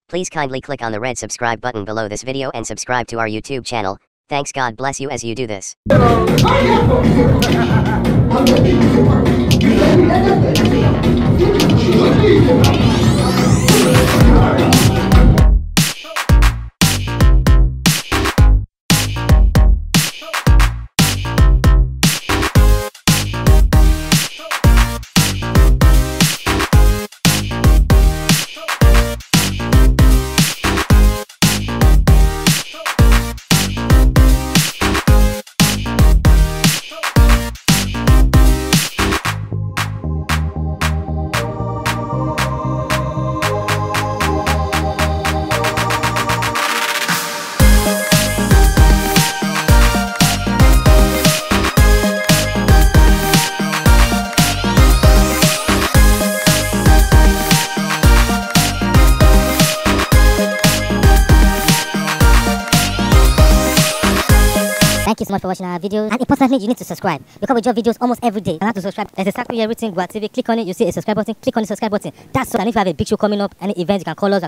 Please kindly click on the red subscribe button below this video and subscribe to our YouTube channel. Thanks, God bless you as you do this. Thank you so much for watching our videos, and importantly, you need to subscribe because we drop videos almost every day. You have to subscribe. There's exactly everything. Gua TV. Click on it. You see a subscribe button. Click on the subscribe button. That's so. And if you have a big show coming up, any event, you can call us.